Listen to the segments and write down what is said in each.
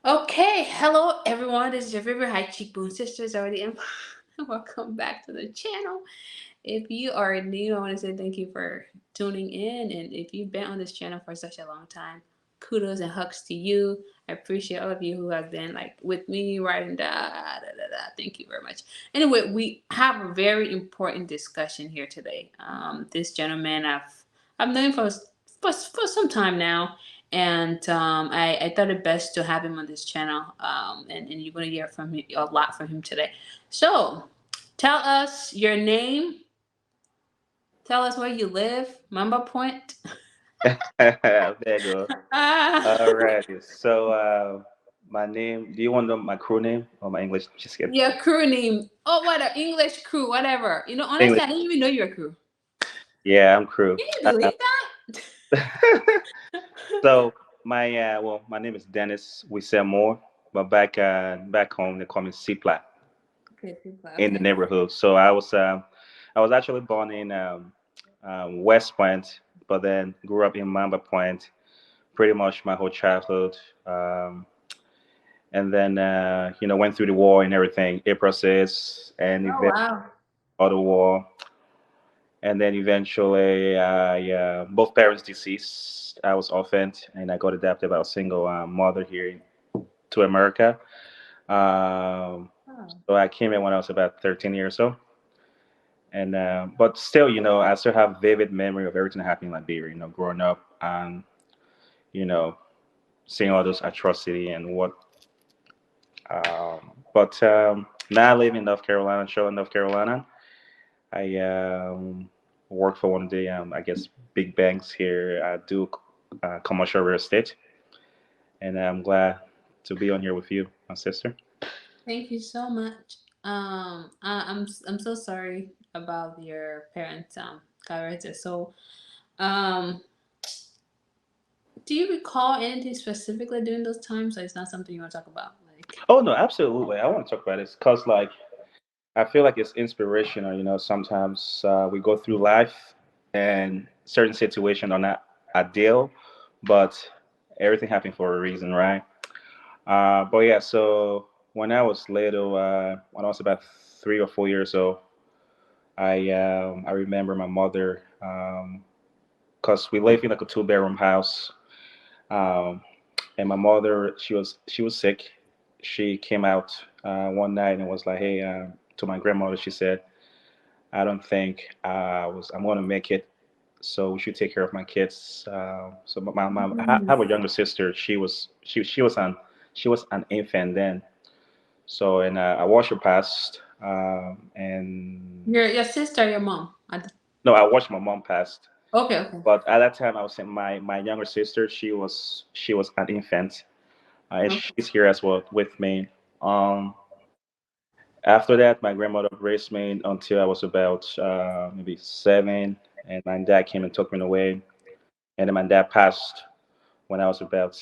Okay, hello everyone. This is your favorite high cheekbone sister, Zawadi, and welcome back to the channel. If you are new, I want to say thank you for tuning in, and if you've been on this channel for such a long time, kudos and hugs to you. I appreciate all of you who have been like with me, writing da. Thank you very much. Anyway, we have a very important discussion here today. This gentleman I've known for some time now, and I thought it best to have him on this channel, and you're going to hear from him, a lot from him today. So, tell us your name, tell us where you live, Mamba Point. There you go. Ah, Alrighty. My name. Do you want my crew name or my English? Just kidding. your crew name. Oh, what a English crew, whatever. Honestly, English. I didn't even know you're a crew. Yeah, I'm crew. Can you believe that? so my name is Dennis. We sell more, but back home they call me Cipla Okay, people. in the Okay. neighborhood. I was actually born in West Point, but then grew up in Mamba Point pretty much my whole childhood. And then went through the war and everything, a process, and Oh eventually wow. the war, and then eventually both parents deceased. I was orphaned, and I got adopted by a single mother here to America. Um, Oh. so I came in when I was about 13 years old, and but still, I still have vivid memory of everything that happened in Liberia. Growing up and you know seeing all those atrocity and what. But now I live in North Carolina, Charlotte, North Carolina. I work for one of the, I guess, big banks here. I do commercial real estate, and I'm glad to be on here with you, my sister. Thank you so much. I'm so sorry about your parents character. So, um, do you recall anything specifically during those times? Or it's not something you want to talk about, like. Oh no, absolutely. I want to talk about this because, like, I feel like it's inspirational. Sometimes we go through life, and certain situations are not ideal, but everything happened for a reason, right? But yeah, so when I was little, when I was about 3 or 4 years old, I remember my mother, because we live in like a two-bedroom house, um, and my mother she was sick. She came out one night and was like, "Hey," to my grandmother, she said, "I don't think I'm going to make it, so we should take care of my kids." So I Mm. have a younger sister. She was an infant then. So and I watched her pass, and Your sister, your mom. no, I watched my mom pass. Okay, okay. But at that time, I was saying my younger sister. She was an infant, and Okay. she's here as well with me. Um, After that, my grandmother raised me until I was about maybe 7, and my dad came and took me away. And then my dad passed when I was about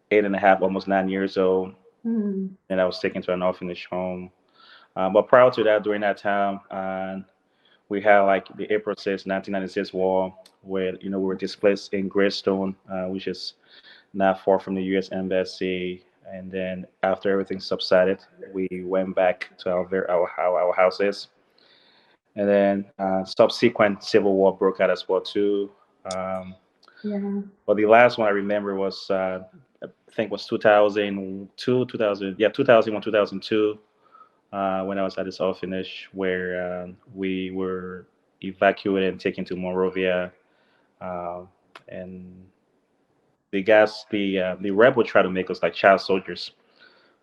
8.5, almost 9 years old, Mm. and I was taken to an orphanage home. But prior to that, during that time, we had like the April 6th, 1996 war, where we were displaced in Greystone, which is not far from the U.S. embassy. And then after everything subsided, we went back to our houses. And then subsequent civil war broke out as well too. Um, Yeah. but the last one I remember was I think was 2002, 2000, yeah, 2001, 2002, when I was at this orphanage where we were evacuated and taken to Monrovia, uh, and the rebel tried to make us like child soldiers,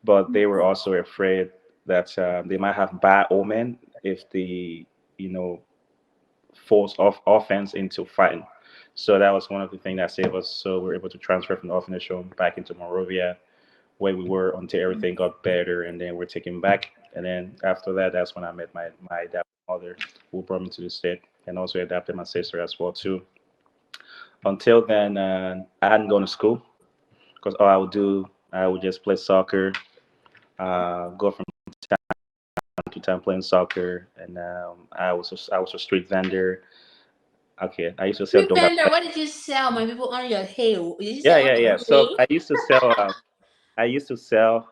but they were also afraid that they might have bad omen if the you know force of offense into fighting. So that was one of the things that saved us. So we were able to transfer from the orphanage home back into Monrovia, where we were until everything got better, and then we're taken back. And then after that, that's when I met my adopted mother, who brought me to the state, and also adopted my sister as well too. Until then, I hadn't gone to school because all I would do, I would just play soccer, go from time to time playing soccer, and I was a street vendor. Okay, I used to sell donga. Street vendor, what did you sell? My people on your hay. Did you Yeah, say yeah, on yeah. your So hay? I used to sell. I used to sell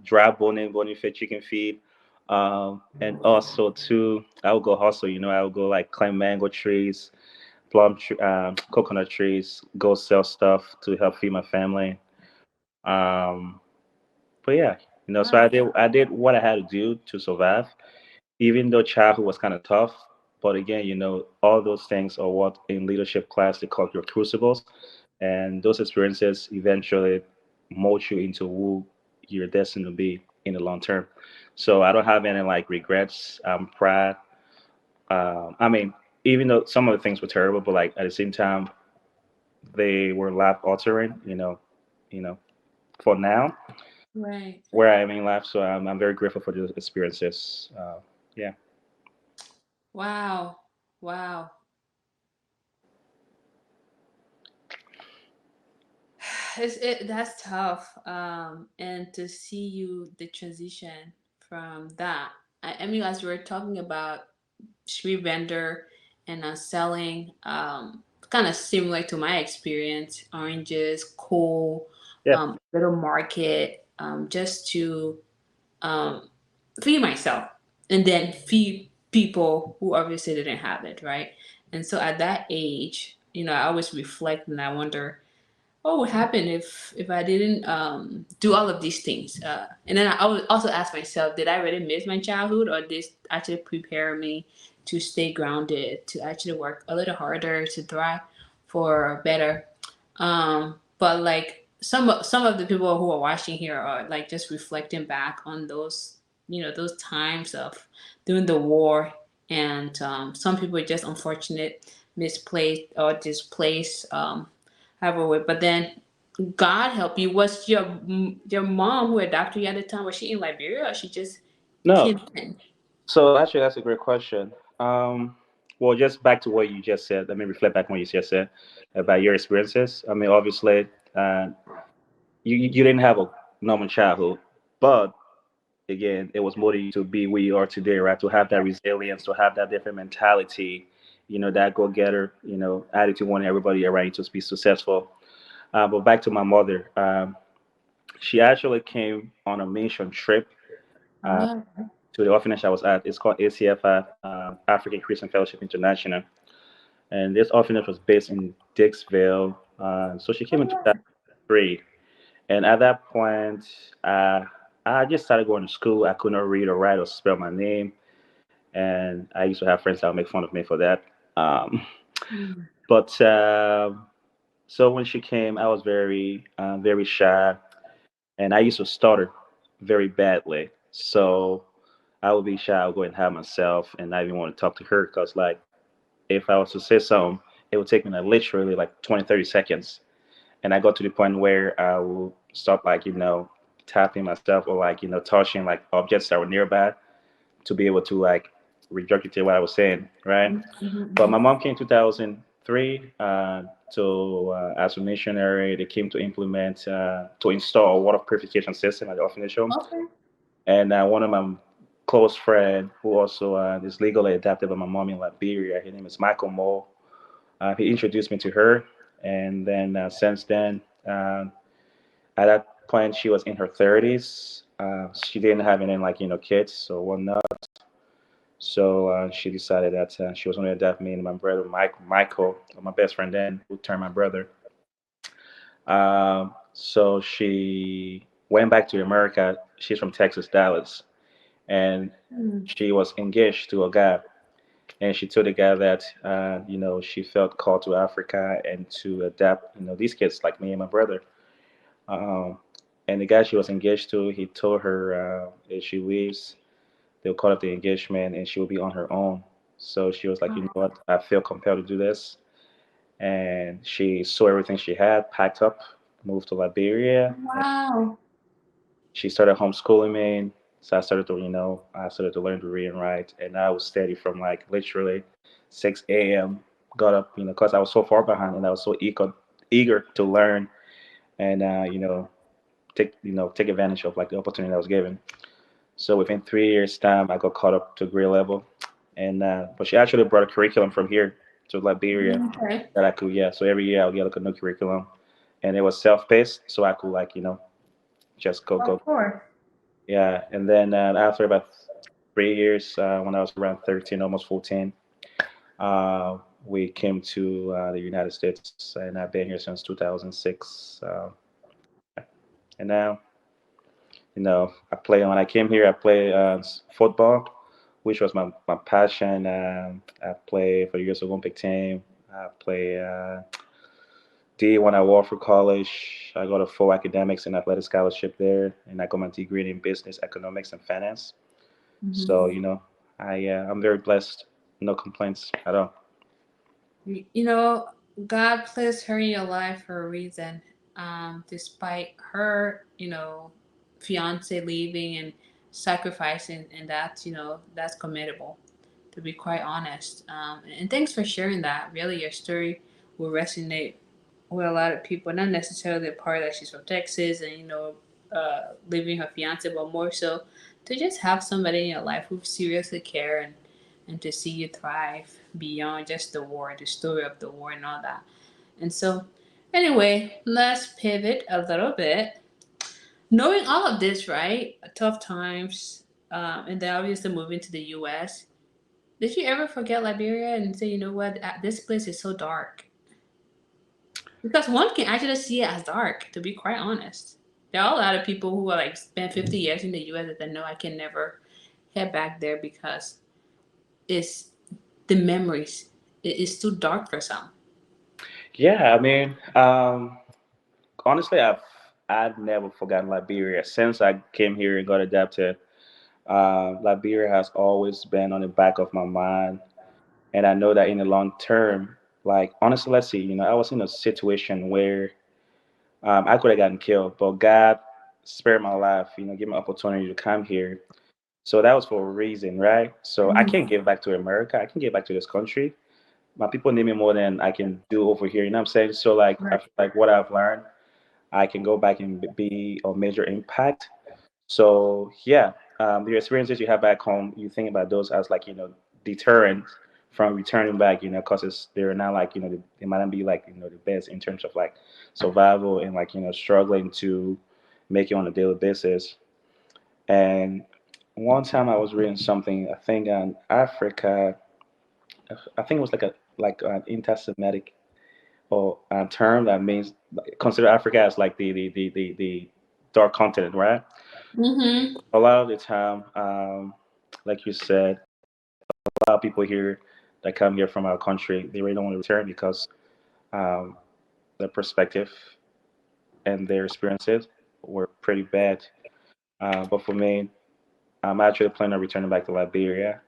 dry bone fed chicken feed, and also too, I would go hustle. I would go like climb mango trees, coconut trees, go sell stuff to help feed my family. Um, but yeah, so Wow. I did what I had to do to survive, even though childhood was kind of tough. But again, all those things are what in leadership class they call your crucibles, and those experiences eventually mold you into who you're destined to be in the long term. So I don't have any like regrets. I'm proud. I mean, even though some of the things were terrible, but like at the same time, they were life altering. You know, for now Right. where I am in life. So I'm very grateful for those experiences. Yeah. Wow. Wow. That's tough. And to see you the transition from that. I mean, as we were talking about street vendor and selling, kind of similar to my experience, oranges, coal, Yeah. little market, just to um, feed myself and then feed people who obviously didn't have it, right? And so at that age, I always reflect and I wonder what would happen if I didn't do all of these things. And then I would also ask myself, did I really miss my childhood, or did this actually prepare me to stay grounded, to actually work a little harder, to thrive for better? But like some of the people who are watching here are like just reflecting back on those those times of during the war, and some people are just unfortunate, misplaced or displaced. However way. But then God help you. Was your mom who adopted you at the time? Was she in Liberia, or she just No. came in? So actually, that's a great question. Well, just back to what you just said. Let me reflect back on what you just said about your experiences. I mean, obviously, you didn't have a normal childhood, but again, it was motivating you to be where you are today, right? To have that resilience, to have that different mentality, that go getter, attitude, wanting everybody around you to be successful. But back to my mother, she actually came on a mission trip uh, Oh, to the orphanage I was at. It's called ACFI, African Christian Fellowship International, and this orphanage was based in Dixville. So she came in 2003, and at that point, I just started going to school. I could not read or write or spell my name, and I used to have friends that would make fun of me for that. Um, mm, but so when she came, I was very shy, and I used to stutter very badly. So I would be shy. I would go and hide myself, and not even want to talk to her because, like, if I was to say something, it would take me like literally like 20, 30 seconds. And I got to the point where I would start like, tapping myself or like, touching like objects that were nearby to be able to like regurgitate what I was saying, right? But my mom came in 2003 as a missionary. They came to implement, to install a water purification system at the orphanage home. okay. And one of my close friend who also is legally adopted by my mom in Liberia, his name is Michael Moore. He introduced me to her. And then since then, at that point, she was in her 30s. She didn't have any like kids, so whatnot. So she decided that she was going to adopt me and my brother Michael, my best friend then, who turned my brother. So she went back to America. She's from Texas, Dallas, and Mm. she was engaged to a guy. And she told the guy that she felt called to Africa and to adapt these kids like me and my brother. Um, and the guy she was engaged to, he told her if she leaves, they'll cut off the engagement and she will be on her own. So she was like, you know what, I feel compelled to do this. And she saw everything she had, packed up, moved to Liberia. And Wow. she started homeschooling me. So I started to learn to read and write. And I was steady from like literally 6 a.m. Got up, because I was so far behind and I was so eager to learn and, take advantage of like the opportunity I was given. So within 3 years' time, I got caught up to grade level, and but she actually brought a curriculum from here to Liberia Okay. that I could, yeah. So every year I would get like a new curriculum, and it was self-paced, so I could like just go go. Of course. Yeah, and then after about 3 years, when I was around 13, almost 14, uh, we came to the United States, and I've been here since 2006. And now, I play. When I came here, I play football, which was my passion. I play for the U.S. Olympic team. I play D when I worked for college. I got a full academics and athletic scholarship there, and I got my degree in business, economics, and finance. So, I'm very blessed. No complaints at all. You know, God placed her in your life for a reason. Despite her, fiance leaving and sacrificing, and that's commendable. To be quite honest, and thanks for sharing that. Really, your story will resonate with a lot of people. Not necessarily the part that she's from Texas and leaving her fiance, but more so to just have somebody in your life who seriously care and to see you thrive beyond just the war, the story of the war, and all that. And so, anyway, let's pivot a little bit. Knowing all of this, right? Tough times, and then obviously moving to the U.S. Did you ever forget Liberia and say, you know what, this place is so dark? Because one can actually see it as dark, to be quite honest. There are a lot of people who are like spent 50 years in the US that they know I can never head back there because it's the memories. It is too dark for some. Yeah, I mean, honestly, I've never forgotten Liberia since I came here and got adapted. Liberia has always been on the back of my mind, and I know that in the long term, like honestly, let's see, I was in a situation where I could have gotten killed, but God spared my life. Give me opportunity to come here. So that was for a reason, right? So I Mhm. can't give back to America. I can give back to this country. My people need me more than I can do over here. You know what I'm saying? So like I Right. feel like what I've learned, I can go back and be a major impact. So yeah, the experiences you have back home, you think about those as like deterrent from returning back. Because they're not like they might not be like the best in terms of like survival and like struggling to make it on a daily basis. And one time I was reading something, I think on Africa, I think it was like an anti-Semitic or term that means consider Africa as like the dark continent, right? Mhm. A lot of the time, like you said, a lot of people here that come here from our country, they really don't want to return because um, their perspective and their experiences were pretty bad. But for me, I'm actually planning on returning back to Liberia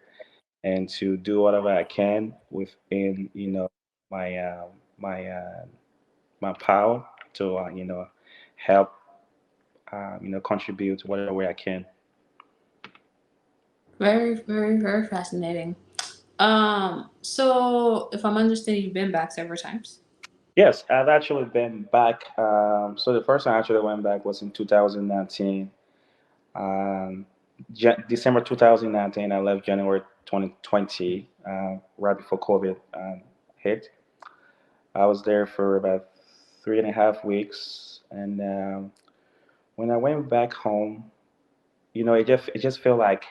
and to do whatever I can within my my my power to help contribute whatever way I can. Very, very, very fascinating. So if I'm understanding, you've been back several times. Yes, I've actually been back. So the first time I actually went back was in 2019. Um, December 2019, I left January 2020, right before COVID hit. I was there for about 3.5 weeks, and when I went back home, it just felt like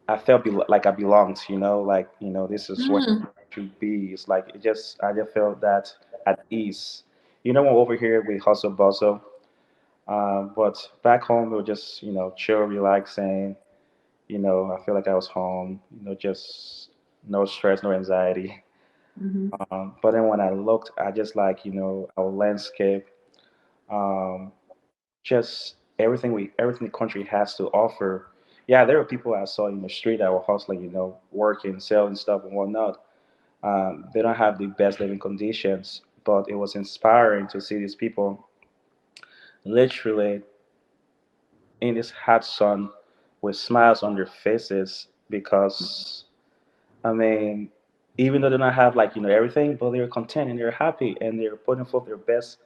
I felt like I belonged. Like this is where Mm. I should be. It's like I just felt that at ease. When over here we hustle bustle, but back home we were just chill, relaxing. I feel like I was home. Just no stress, no anxiety. Mhm. But then when I looked, I just like our landscape, um, just everything the country has to offer. Yeah, there were people I saw in the street that were hustling, working, selling stuff and whatnot. They don't have the best living conditions, but it was inspiring to see these people literally in this hot sun with smiles on their faces because I mean, even though they don't have like everything, but they're content and they're happy and they're putting forth their best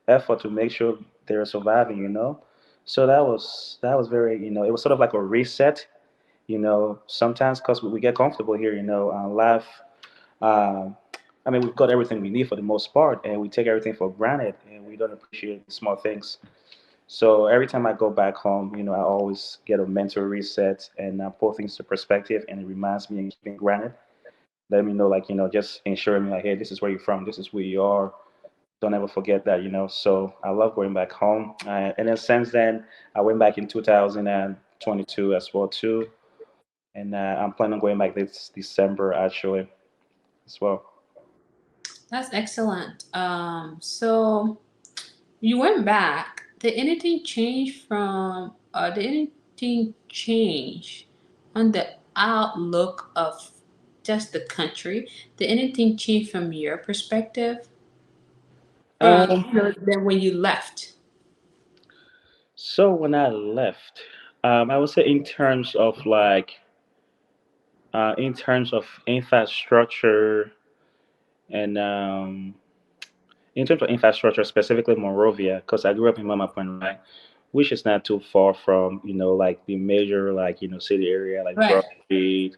effort to make sure they're surviving. So that was very it was sort of like a reset. Sometimes because we get comfortable here, life. Um, I mean, we've got everything we need for the most part, and we take everything for granted, and we don't appreciate the small things. So every time I go back home, I always get a mental reset and put things to perspective, and it reminds me and keep me grounded. Let me know, like, just ensuring me, like, hey, this is where you're from, this is who you are. Don't ever forget that. So I love going back home. And then since then, I went back in 2022 as well too, and I'm planning on going back this December actually as well. That's excellent. So you went back. Did anything change from? Did anything change on the outlook of just the country? Did anything change from your perspective from Um, than when you left? so when I left, I would say in terms of infrastructure and in terms of infrastructure, specifically Monrovia, because I grew up in Mama Point, right, which is not too far from like the major like city area like Right. Broad Street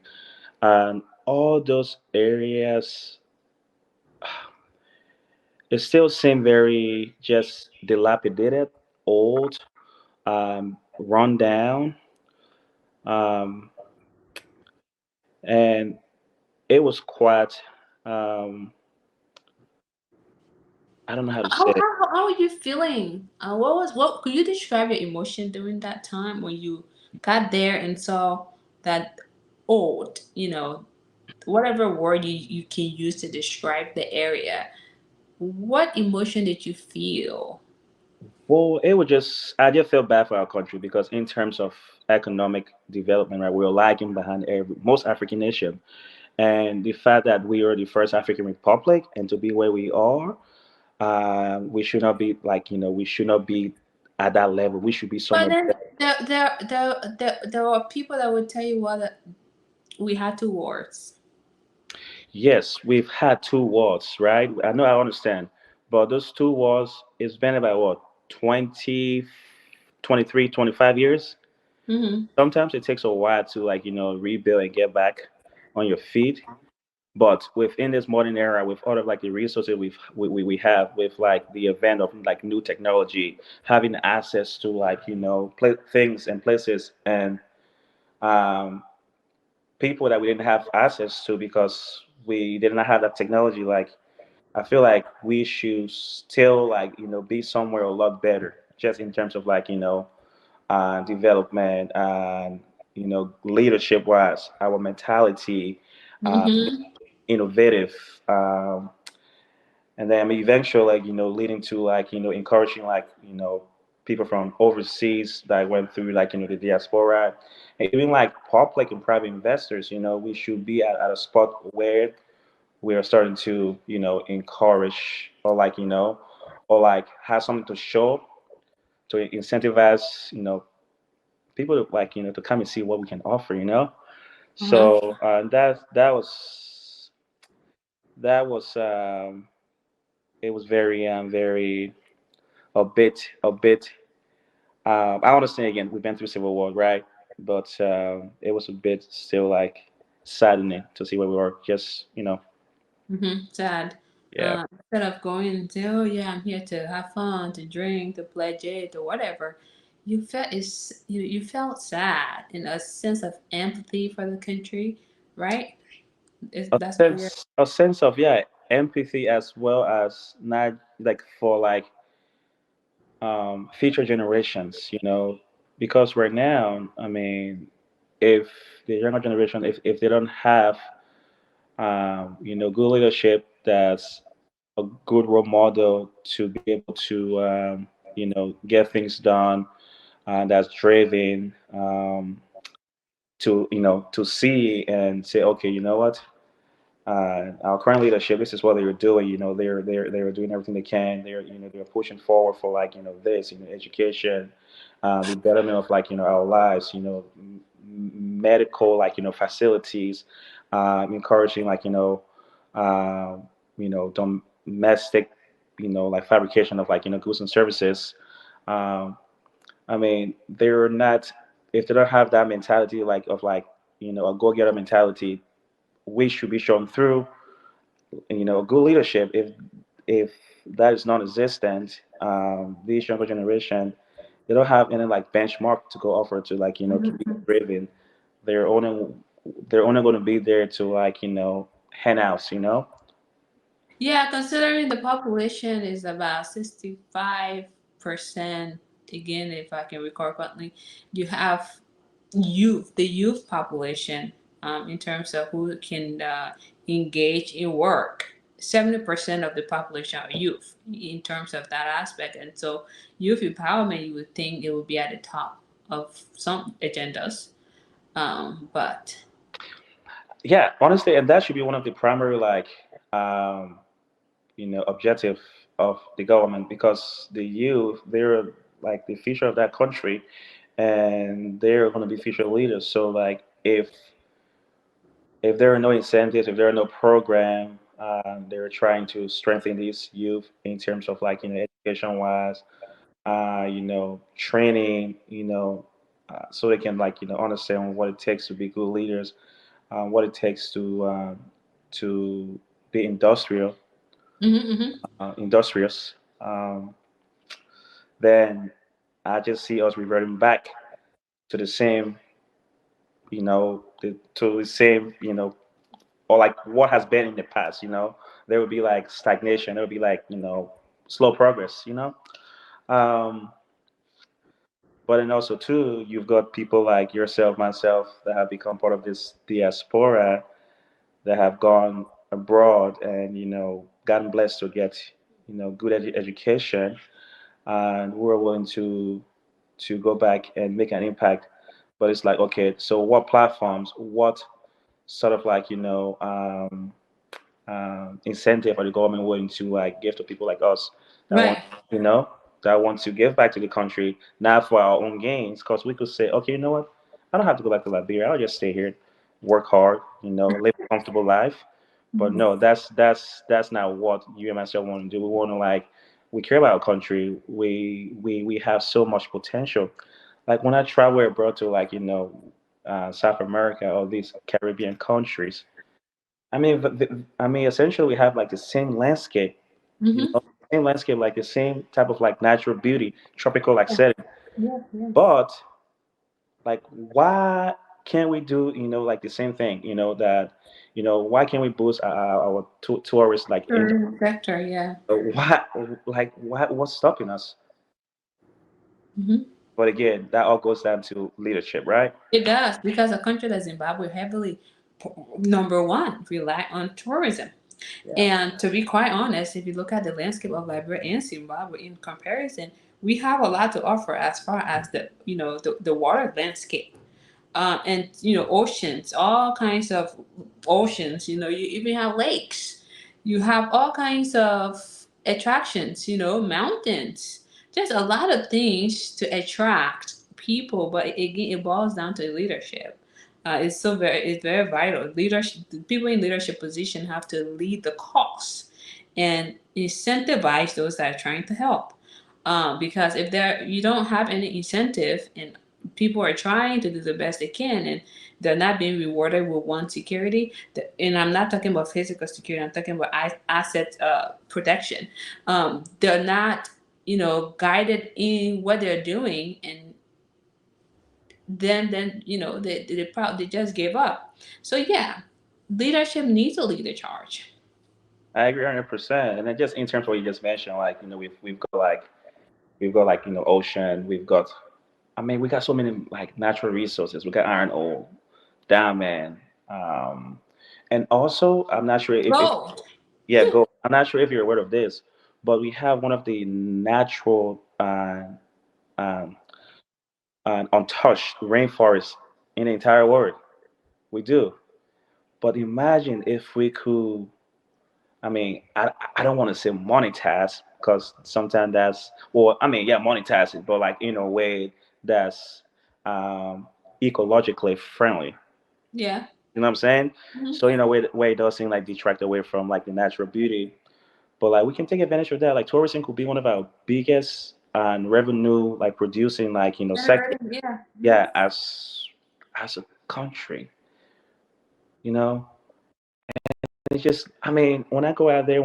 and all those areas. It still seem very just dilapidated, old, run down, um, and it was quite. Um, I don't know how to say it. How are you feeling? What could you describe your emotion during that time when you got there and saw that old, whatever word you can use to describe the area? What emotion did you feel? Well, it was just I just felt bad for our country because in terms of economic development, right, we're lagging behind most African nation, and the fact that we are the first African republic and to be where we are, we should not be like we should not be at that level. We should be But somewhere. then there are people that would tell you what we had two wars. Yes, we've had two wars, right? I know, I understand, but those two wars it's been about what 20, 23, 25 years. Mm-hmm. Sometimes it takes a while to like rebuild and get back on your feet. But within this modern era, with all of like the resources we have, with like the event of like new technology, having access to like things and places and um, people that we didn't have access to because we did not have that technology. Like I feel like we should still like be somewhere a lot better, just in terms of like development and leadership wise, our mentality, being Mm-hmm. innovative, um, and then eventually like leading to like encouraging like people from overseas that went through like the diaspora, and even like public and private investors. We should be at a spot where we are starting to encourage or like or like have something to show to incentivize people to like to come and see what we can offer. Uh-huh. So that was it was very a bit I understand, again we've been through civil war, right, but it was a bit still like saddening to see where we were, just. Mm-hmm. Sad. Yeah. Instead of going and say, "Oh yeah, I'm here to have fun, to drink, to play it, or whatever," you felt sad and a sense of empathy for the country, right? That's what you're. A sense of, yeah, empathy, as well as not like for like future generations, because right now, I mean, if the younger generation, if they don't have good leadership, that's a good role model to be able to get things done, that's driven, to see and say, okay, you know what, our current leadership, this is what they were doing. They're doing everything they can. They're pushing forward for like this, education, the betterment of like our lives. Medical like facilities, encouraging like uh, domestic like fabrication of like goods and services. Um, I mean, they're not, if they don't have that mentality like of like a go getter mentality, we should be shown through good leadership. If that is non-existent, this younger generation They don't have any like benchmark to go offer to like keep Mhm. driven. They're only they're only going to be there to like hand outs. Yeah, considering the population is about 65%, again, if I can recall correctly, you have the youth population, in terms of who can engage in work. 70% of the population are youth in terms of that aspect. And so, youth empowerment, you would think it would be at the top of some agendas. But, Yeah, honestly, and that should be one of the primary like um, objective of the government because the youth they're like the future of that country, and they're going to be future leaders. So like if there are no incentives, if there are no program, they're trying to strengthen these youth in terms of like education wise, training, so they can like understand what it takes to be good leaders, what it takes to be mm-hmm, industrious. Then I just see us reverting back to the same, to the same, or like what has been in the past. There would be like stagnation. There would be like slow progress. Um, but then also too, you've got people like yourself, myself, that have become part of this diaspora, that have gone abroad and gotten blessed to get good education, and who are willing to go back and make an impact. But it's like, okay, so what platforms, what sort of like incentive are the government willing to like give to people like us that want right. you know that want to give back to the country, not for our own gains? Because we could say, okay, you know what, I don't have to go back to Liberia, I'll just stay here, work hard, live a comfortable life. But Mhm. no, that's not what you and myself want to do. We want to like, we care about our country. We have so much potential. Like when I travel abroad to like South America or these Caribbean countries, I mean, essentially, we have like the same landscape, Mm-hmm. same landscape, like the same type of like natural beauty, tropical like setting. Yeah, yeah. But like, why can't we do, like the same thing? Why can't we boost our tourist like industry? Tourism sector, yeah. Why, like, what's stopping us? Hmm. But again, that all goes down to leadership, right? It does, because a country like Zimbabwe heavily, number one, rely on tourism. Yeah. And to be quite honest, if you look at the landscape of Liberia and Zimbabwe in comparison, we have a lot to offer as far as the water landscape. And oceans, all kinds of oceans. You even have lakes. You have all kinds of attractions. Mountains. Just a lot of things to attract people. But again, it boils down to leadership. It's very vital. Leadership. People in leadership position have to lead the cause and incentivize those that are trying to help. Because if you don't have any incentive, and people are trying to do the best they can, and they're not being rewarded with one security, and I'm not talking about physical security, I'm talking about asset protection. They're not guided in what they're doing, and then they just gave up. So yeah, leadership needs to lead the charge. I agree 100%. And then just in terms of what you just mentioned, like we've got like ocean, we've got, I mean, we got so many like natural resources. We got iron ore, diamond, um, and also I'm not sure if Gold. yeah, go. I'm not sure if you're aware of this, but we have one of the natural um, untouched rainforests in the entire world. We do. But imagine if we could. I mean, I don't want to say monetize because sometimes that's, well, I mean, yeah, monetize it, but like in a way that's um, ecologically friendly. Yeah. You know what I'm saying? Hmm. So in a way it does seem like detract away from like the natural beauty, but like we can take advantage of that. Like tourism could be one of our biggest revenue like producing like sector. Generating, yeah. Hmm. Yeah, as a country, you know. It's just, I mean, when I go out there,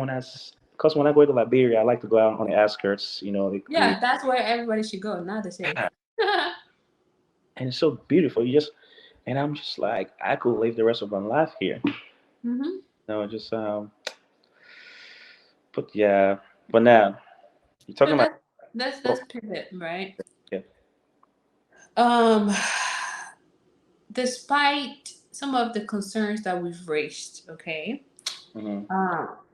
Because when I go to Liberia, I like to go out on the outskirts, Yeah, that's where everybody should go, not the city. yeah, and it's so beautiful. And I'm just like, I could live the rest of my life here. Mm-hmm. Just but yeah, but now you're So talking about. let's Oh, pivot, right? yeah. Um, despite some of the concerns that we've raised, okay, Hmm.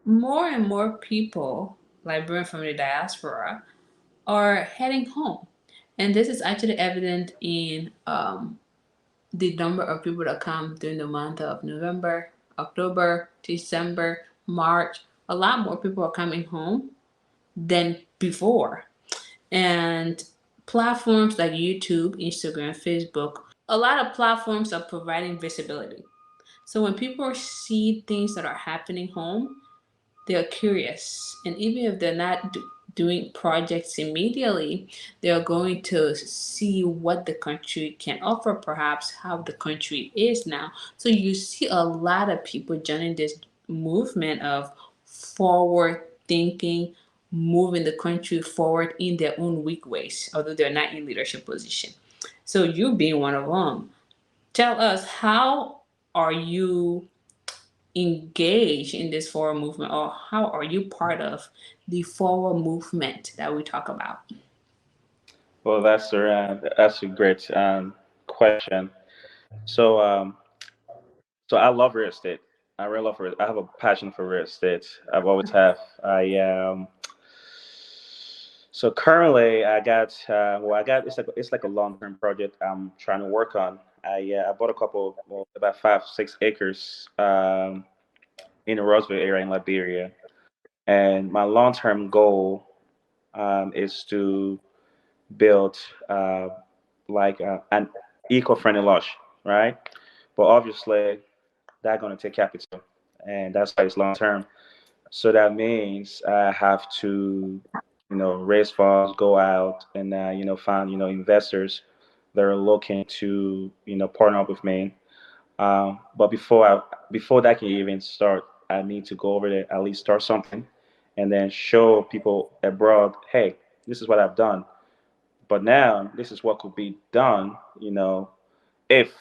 more and more people, Liberian from the diaspora, are heading home, and this is actually evident in the number of people that come during the month of November, October, December, March. A lot more people are coming home than before. And platforms like YouTube, Instagram, Facebook, a lot of platforms are providing visibility. So when people see things that are happening home, they're curious. And even if they're not doing projects immediately, they're going to see what the country can offer, perhaps how the country is now. So you see a lot of people joining this movement of forward thinking, moving the country forward in their own weak ways, although they're not in leadership position. So you being one of them, tell us, how are you engage in this forward movement, or how are you part of the forward movement that we talk about? Well, that's a great question. So so I love real estate. I really love real. I have a passion for real estate. I've always have. So currently, I got it's like a long term project I'm trying to work on. I bought a couple, well, about 5 6 acres in the Roseville area in Liberia, and my long term goal is to build an eco friendly lodge, right? But obviously, that's going to take capital, and that's why it's long term. So that means I have to, raise funds, go out, and find investors that are looking to partner up with me. But before that can even start, I need to go over there, at least start something, and then show people abroad, hey, this is what I've done. But now this is what could be done, if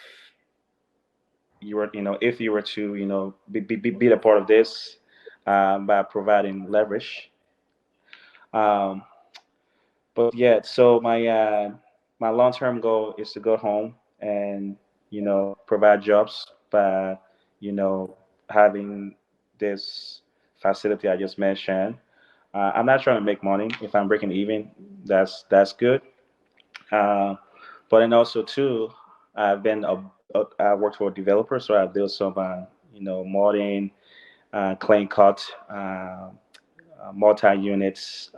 if you were to be a part of this, by providing leverage. Um, but yeah, so my long term goal is to go home and provide jobs by you know having this facility I just mentioned. I'm not trying to make money. If I'm breaking even, that's good. Uh, but then also too, I worked for a developer, so I built some modding, clean cut, multi units,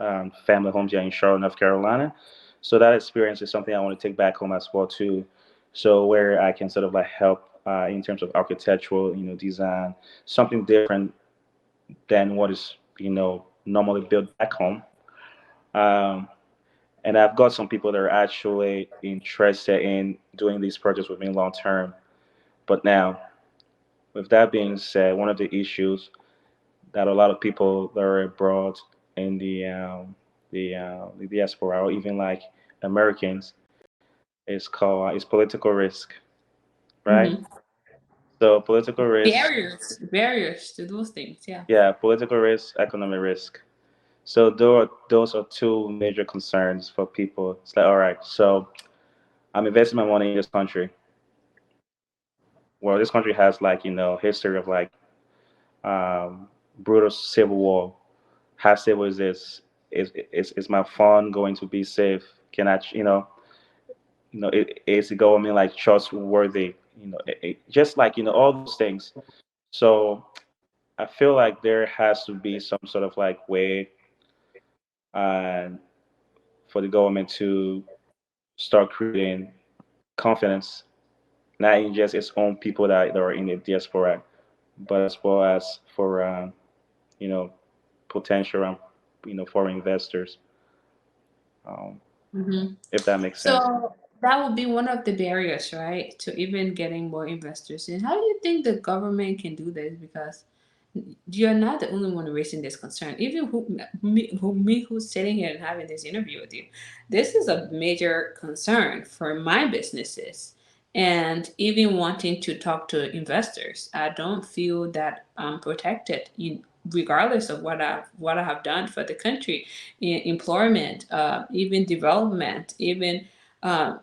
family homes here in Charlotte, North Carolina. So that experience is something I want to take back home as well too. So where I can sort of like help in terms of architectural, design, something different than what is normally built back home. Um, and I've got some people that are actually interested in doing these projects with me long term. But now, with that being said, one of the issues that a lot of people that are abroad in the diaspora, or even like Americans, is political risk, right? Mm-hmm. So political risk, Barriers to those things, yeah. yeah, political risk, economic risk. So those are two major concerns for people. It's like, all right, so I'm investing my money in this country. Well, this country has like history of like brutal civil war. How stable is this? Is my fund going to be safe? Can I, is the government like trustworthy? Just like all those things. So I feel like there has to be some sort of like way uh, for the government to start creating confidence, not in just its own people that are in the diaspora, but as well as for you know potential foreign investors, um, Mm-hmm. if that makes sense. So that would be one of the barriers, right, to even getting more investors in. How do you think the government can do this? Because You're not the only one raising this concern. Even me who's sitting here and having this interview with you, this is a major concern for my businesses. And even wanting to talk to investors, I don't feel that I'm protected, regardless of what I have done for the country, in employment, even development, even uh,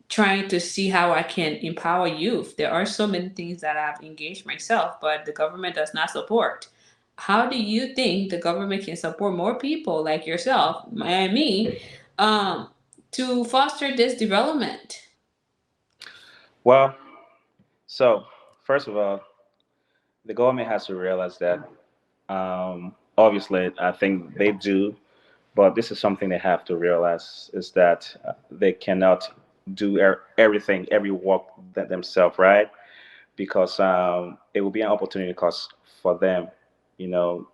trying to see how I can empower youth. There are so many things that I've engaged myself, but the government does not support. How do you think the government can support more people like yourself and me, um, to foster this development? Well, so first of all, the government has to realize that obviously I think they do, but this is something they have to realize is that they cannot do everything, every work that themselves, right? Because it will be an opportunity cost for them, you know,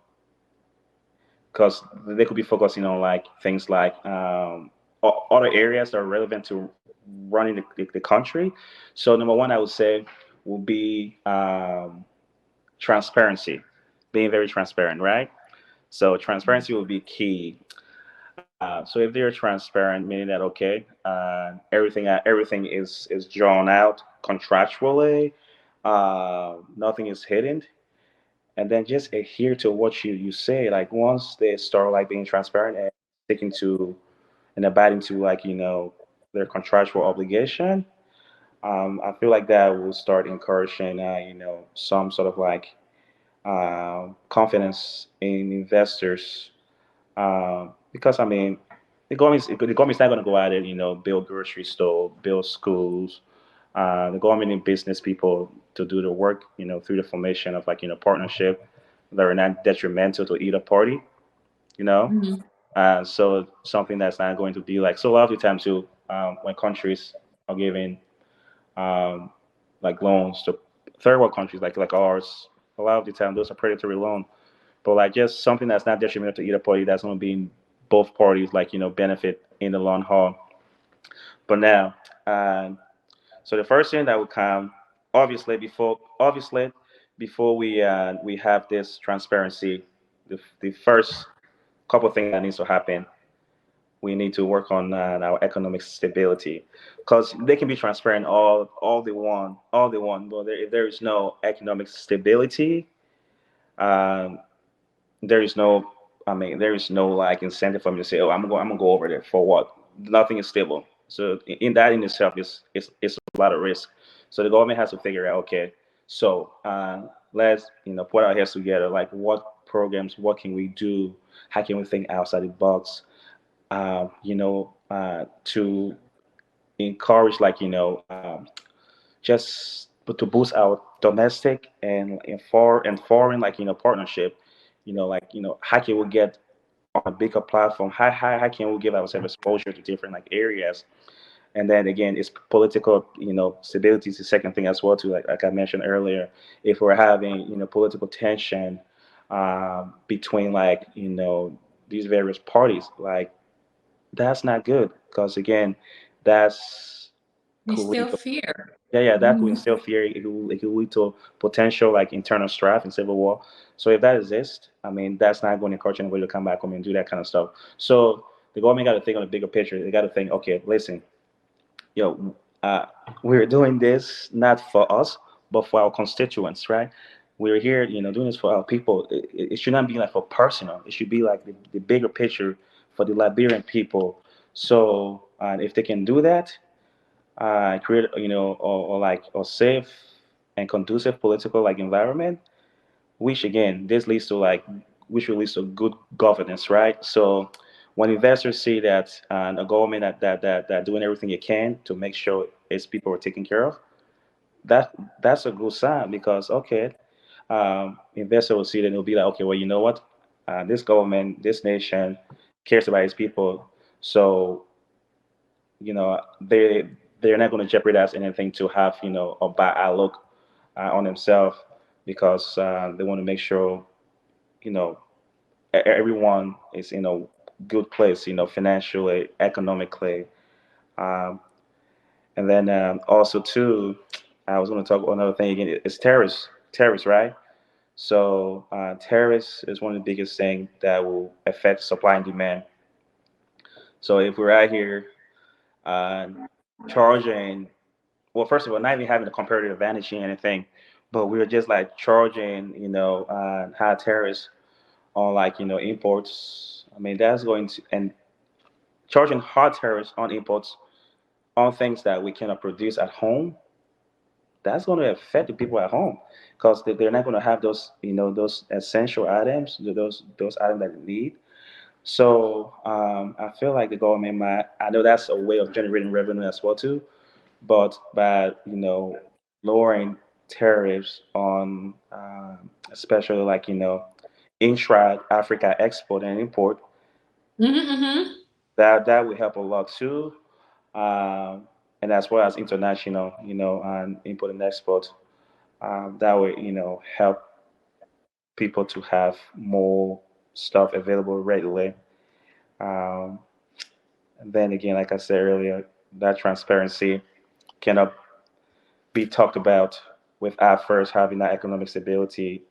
because they could be focusing on like things like other areas that are relevant to running the country. So number one, I would say will be transparency, being very transparent, right? So transparency will be key. So if they're transparent, meaning that okay, everything is drawn out contractually, nothing is hidden, and then just adhere to what you say. Like once they start like being transparent and sticking to and abiding to like their contractual obligation, I feel like that will start encouraging some sort of like confidence in investors because I mean, the government's not going to go out and build grocery store, build schools. The government need business people to do the work, through the formation of like partnership that are not detrimental to either party, you know. Mhm. So something that's not going to be like so. A lot of the time too, when countries are giving um, like loans to third world countries like ours, a lot of the time those are predatory loans, but like just something that's not detrimental to either party, that's going to be in both parties like benefit in the long haul. But now, so the first thing that would come, obviously before we have this transparency, the first couple of things that needs to happen, we need to work on our economic stability, because they can be transparent all they want, but if there is no economic stability, um, there is no I mean there is no like incentive for me to say, oh, I'm gonna go over there for what? Nothing is stable. So in that in itself is a lot of risk. So the government has to figure out, okay, so let's put our heads together, like what programs, what can we do, how can we think outside the box, to encourage like just to boost our domestic and foreign like partnership, like how can we get on a bigger platform, how can we give ourselves exposure to different like areas. And then again, it's political stability is the second thing as well too, like I mentioned earlier. If we're having political tension between like these various parties, like that's not good, because again, that's You could lead still to fear. yeah, that could Mhm. instill fear. It could lead to potential like internal strife and civil war. So if that exists, I mean, that's not going to encourage anybody to come back home and do that kind of stuff. So the government got to think on the bigger picture. They got to think, okay, listen, yo, uh, we're doing this not for us, but for our constituents, right? We're here, doing this for our people. It should not be like for personal. It should be like the bigger picture for the Liberian people. So, if they can do that, create or like a safe and conducive political like environment, which again this leads to like which will lead to good governance, right? So when investors see that a government that doing everything it can to make sure its people are taken care of, that that's a good sign, because okay, investor will see that, and it'll be like, okay, well, you know what, this government, this nation cares about its people, so they're not going to jeopardize anything to have a bad outlook on themselves, because they want to make sure you know everyone is in a good place, financially, economically. um, and then also too, I was going to talk about another thing again. It's terrorists, right? So tariffs is one of the biggest things that will affect supply and demand. So if we're out here uh, charging, well, first of all, not even having a comparative advantage in anything, but we were just like charging, high tariffs on like imports. I mean, that's going to and charging hard tariffs on imports on things that we cannot produce at home. That's going to affect the people at home because they're not going to have those those essential items, those items that they need. So I feel like the government might. I know that's a way of generating revenue as well too, but by lowering tariffs on especially like intra Africa export and import, Mm-hmm. that would help a lot too, and as well as international and import and export. That would help people to have more stuff available readily. Um, and then again, like I said earlier, that transparency cannot be talked about without first having that economic stability,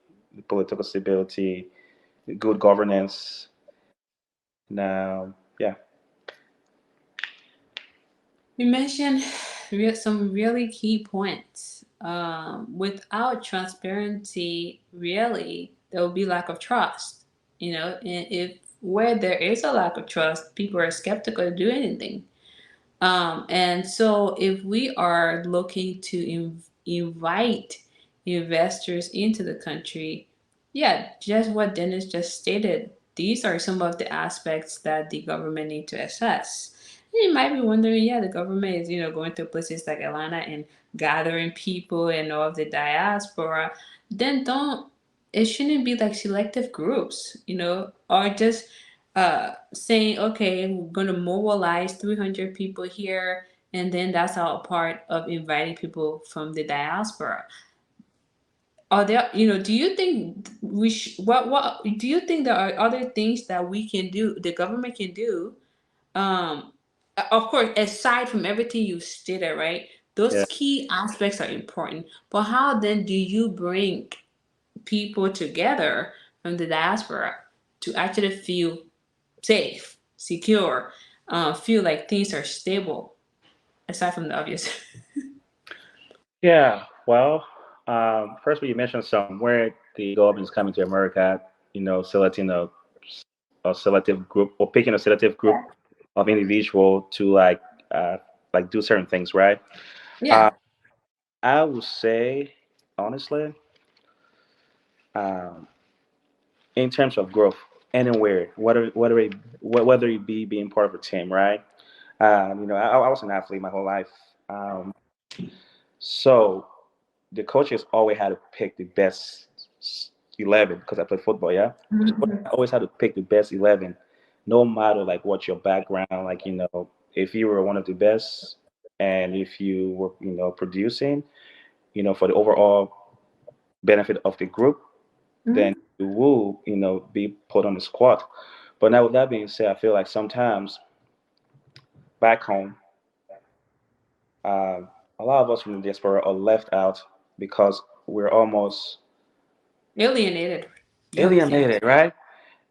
political stability, good governance. Now, yeah, You mentioned some really key points. Without transparency, really, there will be lack of trust. And if where there is a lack of trust, people are skeptical to do anything. And so, if we are looking to invite investors into the country, yeah, just what Dennis just stated, these are some of the aspects that the government need to assess. And you might be wondering, yeah, the government is, going to places like Atlanta and gathering people and all of the diaspora. Then don't, it shouldn't be like selective groups, or just saying, okay, we're going to mobilize 300 people here, and then that's our part of inviting people from the diaspora. Are there, do you think what do you think there are other things that we can do, the government can do? Um, of course, aside from everything you stated, right? Those yeah, key aspects are important. But how then do you bring people together from the diaspora to actually feel safe, secure, feel like things are stable, aside from the obvious. yeah. Well, first, you mentioned somewhere the government is coming to America, selecting a selective group or picking a selective group of individual to uh, like do certain things, right? Uh, Yeah. I would say honestly, um, in terms of growth, anywhere, whether it be being part of a team, right? I was an athlete my whole life, so the coaches always had to pick the best 11 because I played football, yeah. So I always had to pick the best 11, no matter like what your background, like if you were one of the best and if you were producing, for the overall benefit of the group, then Mhm. you will be put on the squad. But now with that being said, I feel like sometimes back home, uh, a lot of us from the diaspora are left out because we're almost Alienated. Yep. Yeah. alienated, right?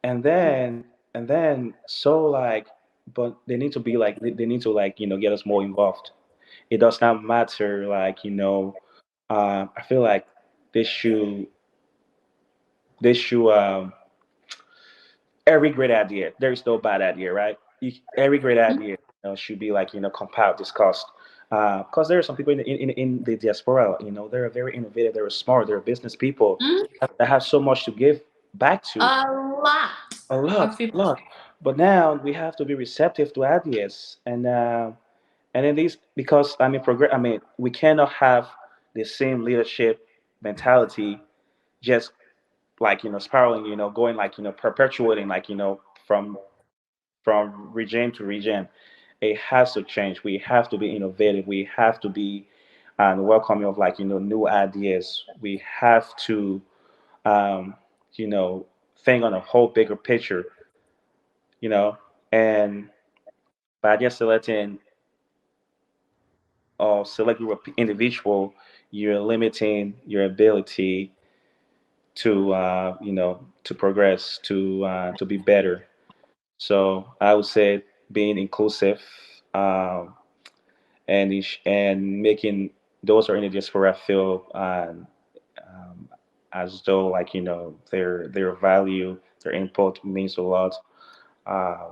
And then so like, but they need to be like they need to like get us more involved. It does not matter like I feel like they should they should every great idea. There is no bad idea, right? Every great idea should be like compiled, discussed. Because there are some people in the diaspora, they're very innovative, they're smart, they're business people Mhm. that have so much to give back to. A lot A of lot, a people. lot. But now we have to be receptive to ideas, and in these because I mean, progress. I mean, we cannot have the same leadership mentality, just like spiraling, going like perpetuating, like from regime to regime. It has to change. We have to be innovative. We have to be welcoming of like new ideas. We have to um, you know think on a whole bigger picture. You know, and by just selecting or select group of individual, you're limiting your ability to to progress, to be better. So I would say being inclusive, um, and making those who are in the diaspora feel as though like their value, their input means a lot.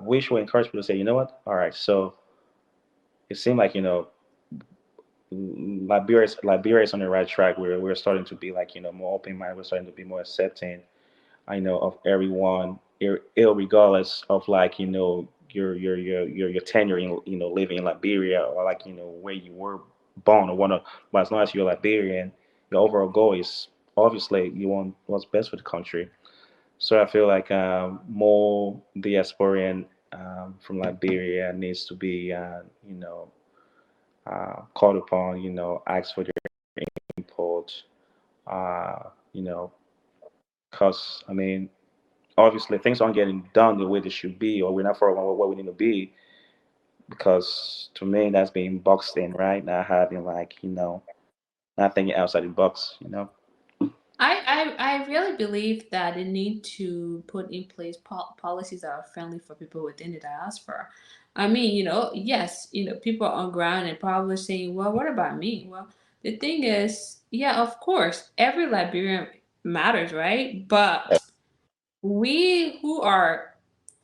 We should encourage people to say, you know what, all right, so it seemed like Liberia is on the right track. We're starting to be like more open minded. We're starting to be more accepting. I know of everyone, regardless of like your tenure in living in Liberia, or like where you were born or whatnot. But as long as you're Liberian, your overall goal is obviously you want what's best for the country. So I feel like more diasporan from Liberia needs to be called upon, ask for their input, you know, because I mean, obviously things aren't getting done the way they should be, or we're not far along where we need to be, because to me that's being boxed in, right? Not having like not thinking outside the box, I really believe that they need to put in place policies that are friendly for people within the diaspora. I mean, yes, people are on ground and probably saying, well, what about me? Well, the thing is, yeah, of course, every Liberian matters, right? But we who are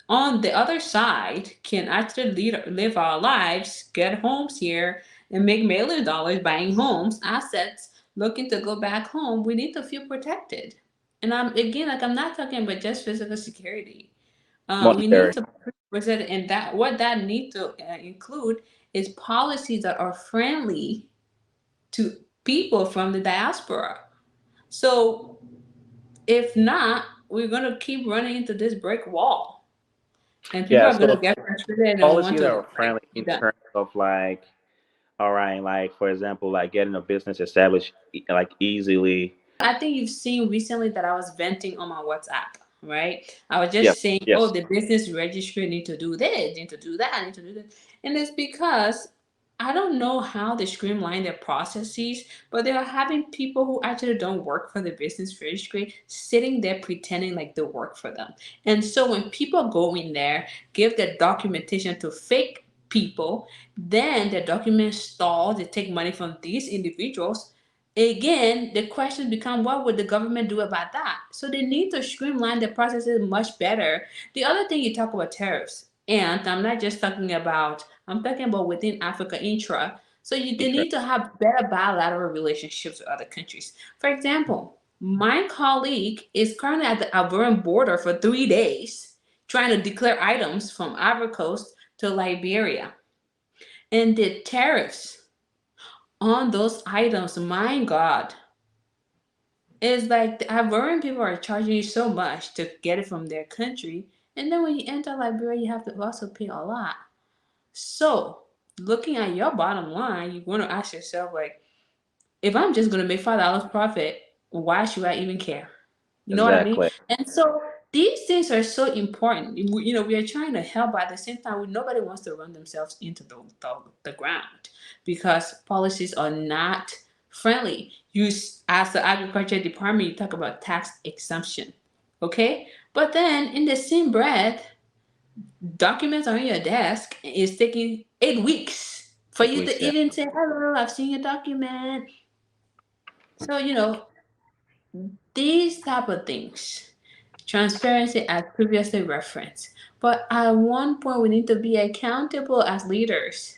on the other side can actually live our lives, get homes here, and make million dollars buying homes, assets, looking to go back home. We need to feel protected. And I'm again, like I'm not talking about just physical security. We need monetary. to present, and that what that need to include is policies that are friendly to people from the diaspora. So if not, we're gonna keep running into this brick wall and people Yeah, are gonna so get frustrated and want policies that to are like friendly be in done. terms of like, all right, like for example, like getting a business established like easily. I think you've seen recently that I was venting on my WhatsApp, right? I was Yes, just saying, oh, yes, the business registry need to do this, need to do that, need to do this. And it's because I don't know how they streamline their processes, but they are having people who actually don't work for the business registry sitting there pretending like they work for them. And so when people go in there, give their documentation to fake people, then the documents stall, they take money from these individuals. Again, the question becomes what would the government do about that? So they need to streamline the processes much better. The other thing you talk about tariffs, and I'm talking about within Africa intra. So they insurance. need to have better bilateral relationships with other countries. For example, my colleague is currently at the Ivorian border for 3 days trying to declare items from Ivory Coast to Liberia. And the tariffs on those items, my God, it's like the Ivorian people are charging you so much to get it from their country, and then when you enter Liberia, you have to also pay a lot. So, looking at your bottom line, you want to ask yourself, like, if I'm just going to make $5 profit, why should I even care? You know what I mean? Exactly. And so these things are so important. We are trying to help, but at the same time, nobody wants to run themselves into the ground because policies are not friendly. As the agriculture department, you talk about tax exemption, okay? But then in the same breath, documents are on your desk. It's taking 8 weeks for It you was, to yeah. even say, hello, I've seen your document. So, these type of things, transparency as previously referenced. But at one point, we need to be accountable as leaders,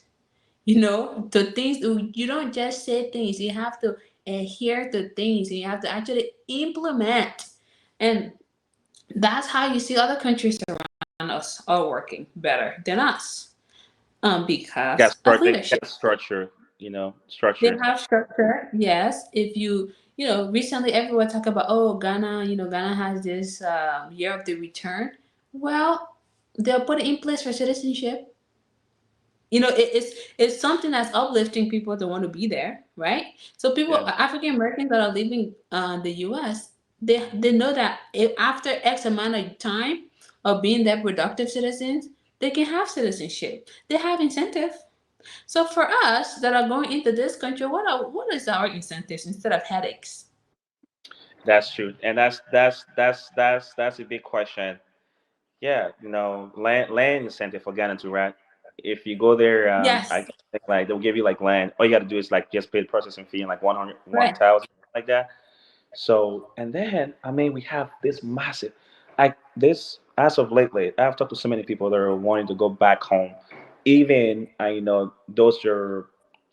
to things. You don't just say things, you have to adhere to things, and you have to actually implement. And that's how you see other countries around us are working better than us because of They leadership. got structure, They structure. have structure, yes. If recently everyone talk about, oh, Ghana, Ghana has this year of the return. Well, they'll put it in place for citizenship. It's something that's uplifting people to want to be there, right? So people, Yeah, African Americans that are leaving the U.S., they know that if after X amount of time of being their productive citizens, they can have citizenship. They have incentive. So for us that are going into this country, what is our incentives instead of headaches? That's true, and that's a big question. Yeah, land incentive for Ghana to right. If you go there, I Yes, think like they'll give you like land. All you got to do is like just pay the processing fee and like 100, right. 1,000 like that. So, and then, I mean, we have this massive, this, as of lately, I've talked to so many people that are wanting to go back home. Even, those that are,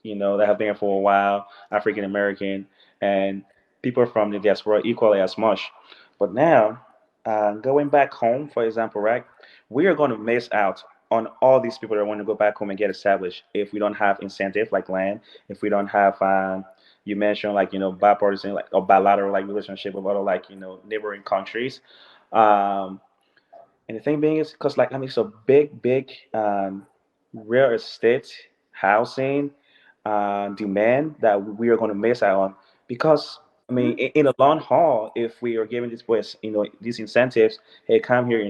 that have been here for a while, African American, and people from the diaspora equally as much. But now, going back home, for example, right, we are going to miss out on all these people that want to go back home and get established if we don't have incentive like land, if we don't have you mentioned like bipartisan like or bilateral like relationship with other like neighboring countries. um and the thing being is because like I mean it's a big real estate housing demand that we are going to miss out on because I mean in the long haul if we are giving these boys these incentives, hey come here,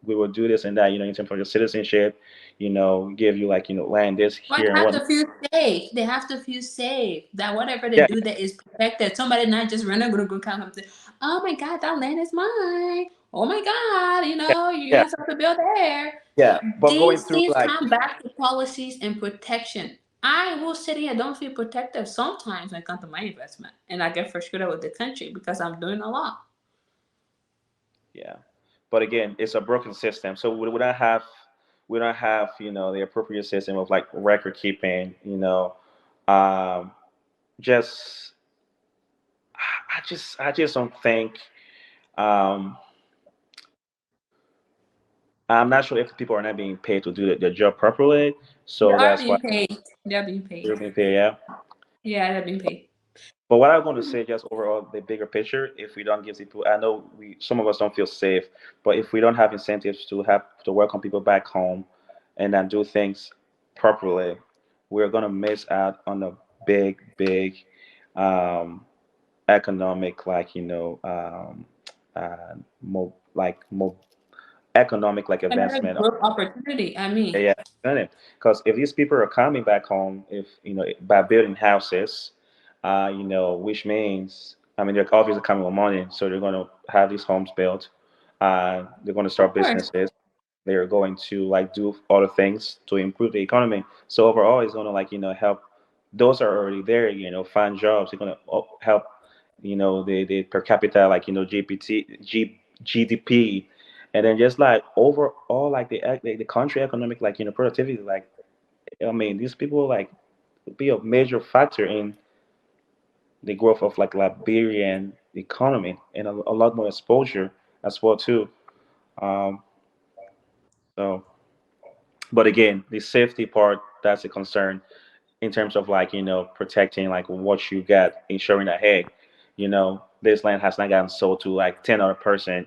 we will do this and that, in terms of your citizenship, give you like land this But here they and have what. to feel safe. They have to feel safe that whatever they Yeah, do that is protected. Somebody not just running gonna go come up to, oh my God, that land is mine. Oh my God, yeah, you yeah, have something to build there. yeah. But going These through things like come back to policies and protection. I will sit here and don't feel protected sometimes when it comes to my investment. And I get frustrated with the country because I'm doing a lot. yeah, but again, it's a broken system. So we don't have the appropriate system of like record keeping. Um, just I just don't think. Um, I'm not sure if people are not being paid to do their job properly. They So are that's why being paid. They're being they're paid. being paid. Yeah. Yeah, they're being paid. But what I'm going to say, just overall, the bigger picture, if we don't give people, I know some of us don't feel safe, but if we don't have incentives to welcome people back home, and then do things properly, we're going to miss out on a big, um, economic, like more like more economic like Another advancement. growth opportunity. I mean, Yeah, because if these people are coming back home, if by building houses, which means I mean they're obviously coming with money, so they're going to have these homes built. They're going to of start course. businesses. They're going to like do other things to improve the economy. So overall, it's going to like help those are already there. Find jobs. It's going to help. The per capita like GDP, and then just like overall like the country economic like productivity like I mean these people like be a major factor in the growth of like Liberian economy and a lot more exposure as well too. Um, so, but again, the safety part that's a concern in terms of like protecting like what you got, ensuring that hey, this land has not gotten sold to like 10 other person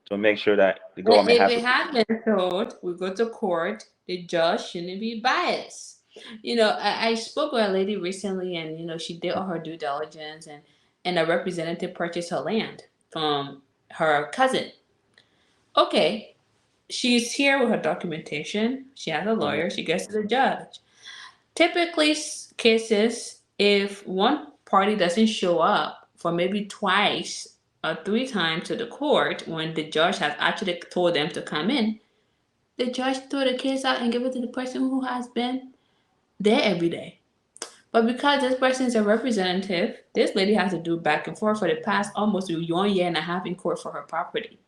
to make sure that the government If has it to. had been told, we go to court, the judge shouldn't be biased. I spoke with a lady recently, and she did all her due diligence, and a representative purchased her land from her cousin. Okay, she's here with her documentation. She has a Mhm. lawyer. She gets to the judge. Typically, cases, if one party doesn't show up for maybe twice or three times to the court when the judge has actually told them to come in, the judge throw the case out and give it to the person who has been there every day. But because this person is a representative, this lady has to do back and forth for the past almost 1 year and a half in court for her property.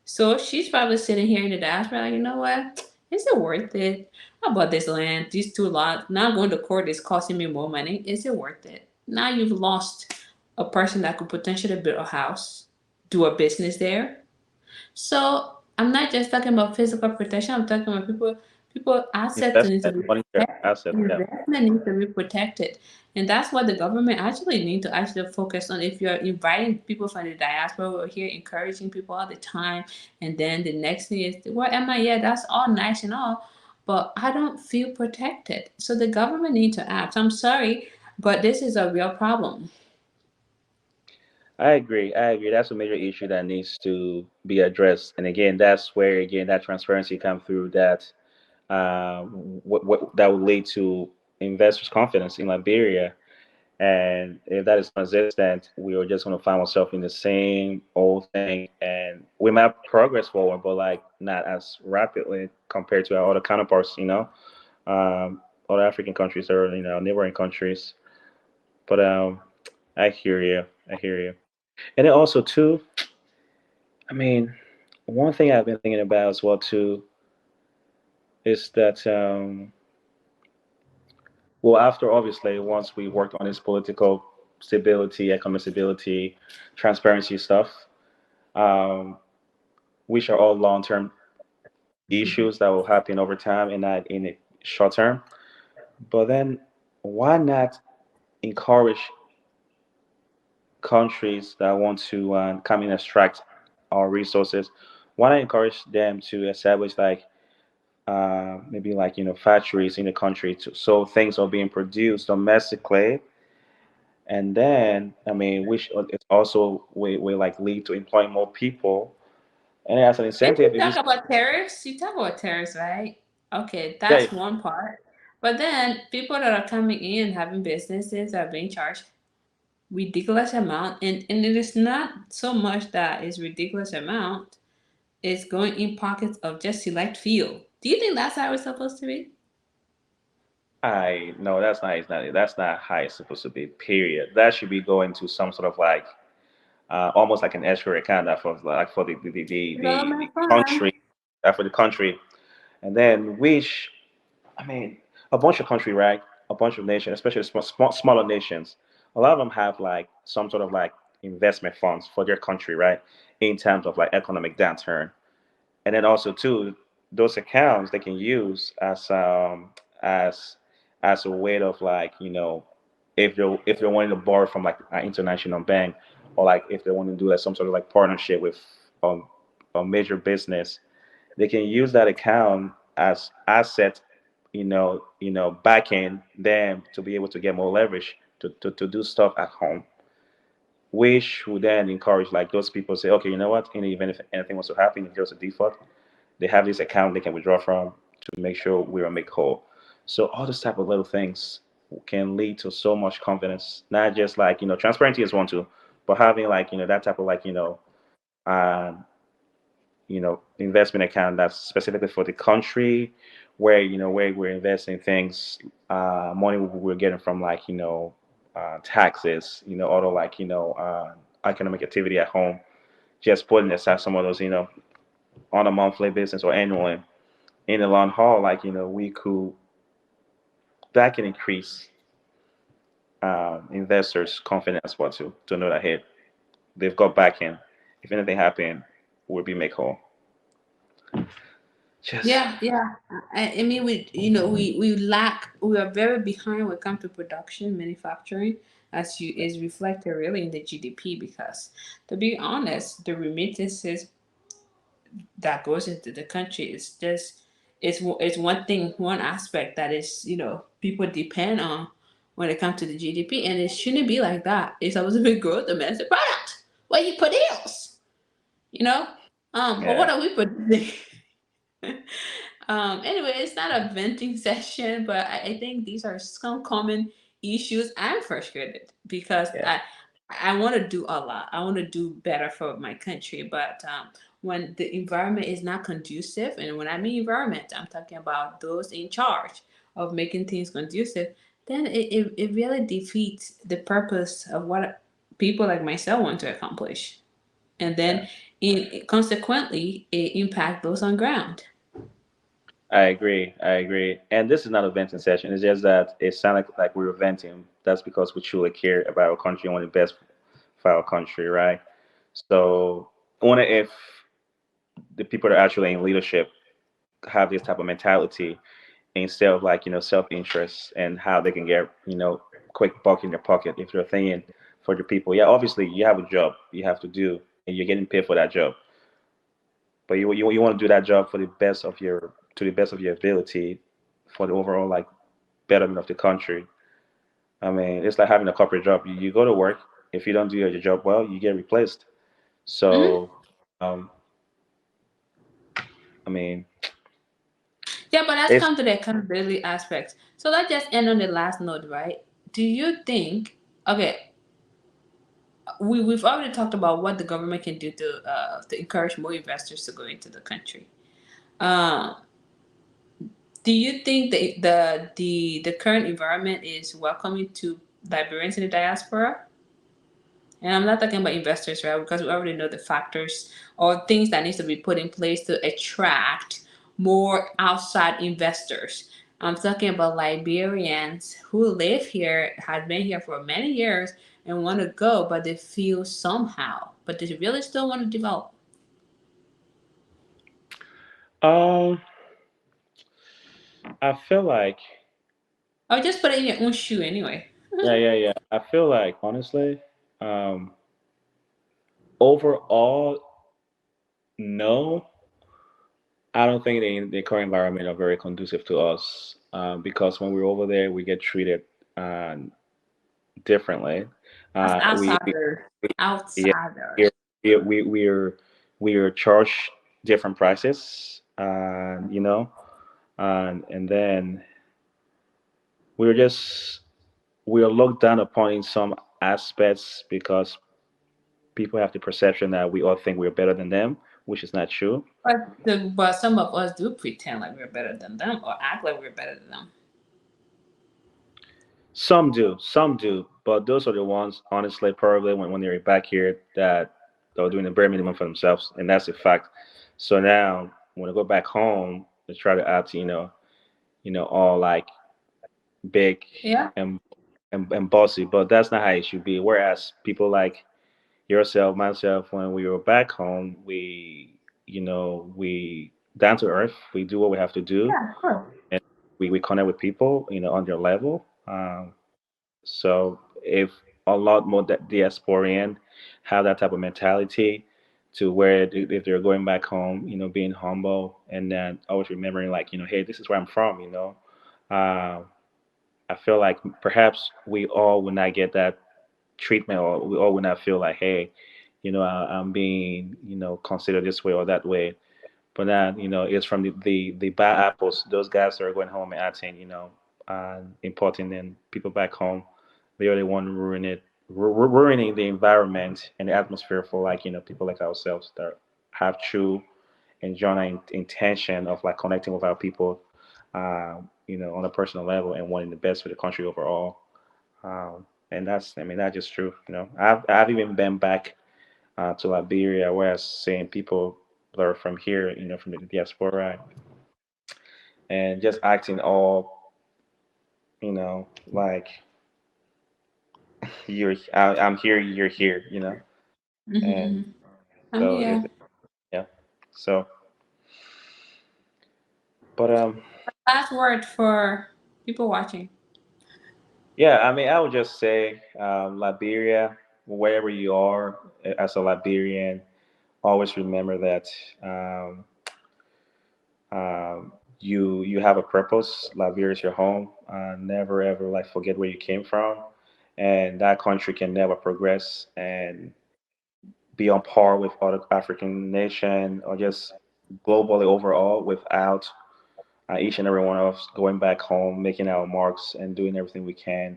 So she's probably sitting here in the diaspora, like, you know what? Is it worth it? I bought this land, these two lots. Now going to court is costing me more money. Is it worth it? Now you've lost a person that could potentially build a house, do a business there. So I'm not just talking about physical protection. I'm talking about people assets need to Investment, be monetary protected. assets. Yeah, Investment needs to be protected, and that's what the government actually need to actually focus on. If you're inviting people from the diaspora, we're here encouraging people all the time, and then the next thing is, well, am I? Yeah, that's all nice and all, but I don't feel protected. So the government need to act. I'm sorry, but this is a real problem. I agree. I agree. That's a major issue that needs to be addressed. And again, that's where again that transparency comes through. That what that would lead to investors' confidence in Liberia. And if that is consistent, we are just going to find ourselves in the same old thing, and we might progress forward, but like not as rapidly compared to our other counterparts, other African countries or neighboring countries. But I hear you. I hear you. And then also too, I mean, one thing I've been thinking about as well too is that well, after obviously once we worked on this political stability, economic stability, transparency stuff, um, which are all long-term issues that will happen over time and not in the short term. But then, why not encourage countries that want to come and extract our resources? Why not encourage them to establish like maybe like factories in the country so things are being produced domestically, and then I mean, which it also will like lead to employing more people, and as an Didn't incentive, you if you talk about tariffs? You talk about tariffs, right? Okay, yeah, that's one part. But then people that are coming in having businesses are being charged ridiculous amount, and it is not so much that it's ridiculous amount. It's going in pockets of just select few. Do you think that's how it's supposed to be? I no, that's not. It's not. That's not how it's supposed to be. Period. That should be going to some sort of like almost like an escrow account that for like for the Development fund. country, for the country, and then which I mean, a bunch of country, right? A bunch of nations, especially smaller nations. A lot of them have like some sort of like investment funds for their country, right? In terms of like economic downturn, and then also too, those accounts they can use as as a way of like if they're wanting to borrow from like an international bank, or like if they want to do like some sort of like partnership with um, a major business, they can use that account as asset, backing them to be able to get more leverage to do stuff at home, which would then encourage like those people say, okay, you know what, in the event if anything was to happen, if there's a default, they have this account they can withdraw from to make sure we're make whole. So all this type of little things can lead to so much confidence. Not just like transparency is one too, but having like that type of like um, investment account that's specifically for the country, where where we're investing things, money we're getting from like taxes, other like economic activity at home, just putting aside some of those on a monthly basis or annually in the long haul, like we could that can increase investors' confidence as well to know that hey, they've got backing. If anything happen, we'll be make whole. Just Yeah, yeah. I mean, we are very behind when it comes to production, manufacturing, as you is reflected really in the GDP. Because to be honest, the remittances that goes into the country is just it's one thing, one aspect that is people depend on when it comes to the GDP, and it shouldn't be like that. It's supposed to be growth domestic product. What you produce, you know. But yeah, what are we producing? Anyway, it's not a venting session, but I think these are some common issues. I'm frustrated because yeah, I want to do a lot. I want to do better for my country, but when the environment is not conducive, and when I mean environment, I'm talking about those in charge of making things conducive, then it really defeats the purpose of what people like myself want to accomplish. And yeah. then consequently, it impact those on ground. I agree. I agree. And this is not a venting session. It's just that it sounded like we were venting. That's because we truly care about our country and want the best for our country, right? So, I wonder if the people that are actually in leadership have this type of mentality instead of like self-interest and how they can get quick buck in their pocket if they're thinking for the people. Yeah, obviously you have a job you have to do and you're getting paid for that job, but you want to do that job for the best of your to the best of your ability for the overall like betterment of the country. I mean, it's like having a corporate job. You go to work. If you don't do your job well, you get replaced. Mhm. So um, I mean, Yeah, but let's it's come to the accountability aspect. So let's just end on the last note, right? Do you think? Okay, we've already talked about what the government can do to encourage more investors to go into the country. Um, do you think the current environment is welcoming to Liberians in the diaspora? And I'm not talking about investors, right? Because we already know the factors or things that needs to be put in place to attract more outside investors. I'm talking about Liberians who live here, have been here for many years, and want to go, but they feel somehow, but they really still want to develop. Um, I feel like, Or just put it in your own shoe anyway. yeah. I feel like honestly, um, overall, no. I don't think the current environment are very conducive to us because when we're over there, we get treated uh, differently. As We outsider, yeah, outsider. we're, we're charged different prices, and then we're just we're looked down upon in some aspects because people have the perception that we all think we're better than them, which is not true. But some of us do pretend like we're better than them or act like we're better than them. Some do, but those are the ones, honestly, probably when they're back here that they're doing the bare minimum for themselves, and that's a fact. So now, when I go back home, they try to act, all like big Yeah. and and bossy, but that's not how it should be. Whereas people like yourself, myself, when we were back home, we down to earth. We do what we have to do, Yeah, of course. and we connect with people, on their level. So if a lot more diasporian have that type of mentality to where if they're going back home, being humble and then always remembering like, hey, this is where I'm from, uh, I feel like perhaps we all would not get that treatment or we all would not feel like, hey, I'm being, considered this way or that way. But then, it's from the bad apples, those guys that are going home and acting, important and people back home. They are the one ruining the environment and the atmosphere for like, people like ourselves that have true and genuine intention of like connecting with our people, on a personal level and wanting the best for the country overall. And that's just true. I've even been back to Liberia where I was seeing people that are from here, from the diaspora, and just acting all, like I'm here, you're here, and Mm-hmm. I'm so here. yeah, so but Last word for people watching. yeah, I mean, I would just say Liberia, wherever you are as a Liberian, always remember that um, you have a purpose. Liberia is your home. Never ever like forget where you came from, and that country can never progress and be on par with other African nation or just globally overall without each and every one of us going back home, making our marks, and doing everything we can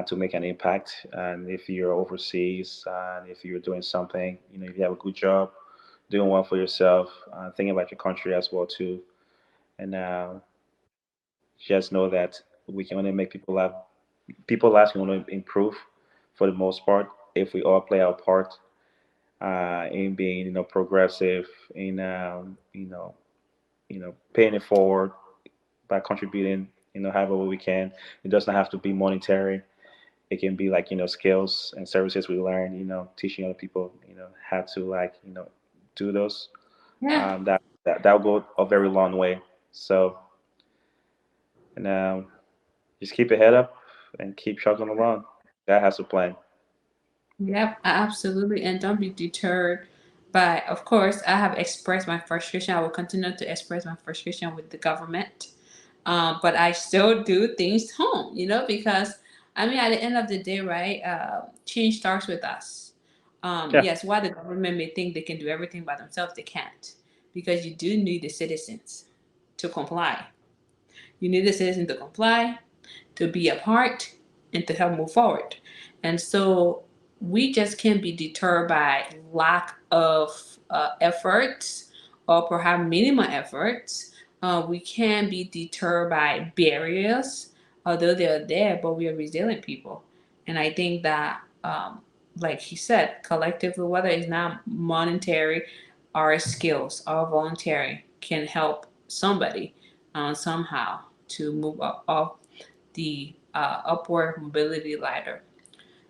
to make an impact. And if you're overseas, and if you're doing something, if you have a good job, doing well for yourself, thinking about your country as well too, and just know that we can only make people lives can only improve for the most part if we all play our part in being, progressive, in paying it forward by contributing, however we can. It doesn't have to be monetary. It can be like, skills and services we learn, teaching other people, how to like, do those. Yeah. That'll go a very long way. So, and just keep your head up and keep chugging along. God has a plan. Yep, absolutely. And don't be deterred by, of course, I have expressed my frustration. I will continue to express my frustration with the government. But I still do things home, because I mean, at the end of the day, right, change starts with us. Yeah. Yes, while the government may think they can do everything by themselves, they can't because you do need the citizens to comply. You need the citizens to comply, to be a part. and to help move forward. And so we just can't be deterred by lack of efforts or perhaps minimal efforts. We can be deterred by barriers, although they're there, but we are resilient people. And I think that, like he said, collectively, whether it's not monetary, our skills, our voluntary can help somebody somehow to move up off the upward mobility ladder.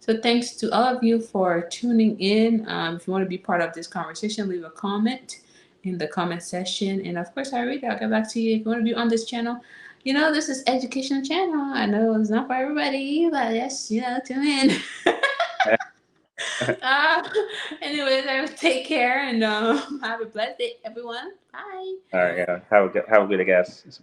So thanks to all of you for tuning in. If you want to be part of this conversation, leave a comment in the comment section. And of course, I read it. I'll get back to you. If you want to be on this channel, you know, this is educational channel. I know it's not for everybody, but yes, you know, tune in. uh, anyways, I will take care and have a blessed day, everyone. Bye. All right, yeah. Have a good, guys.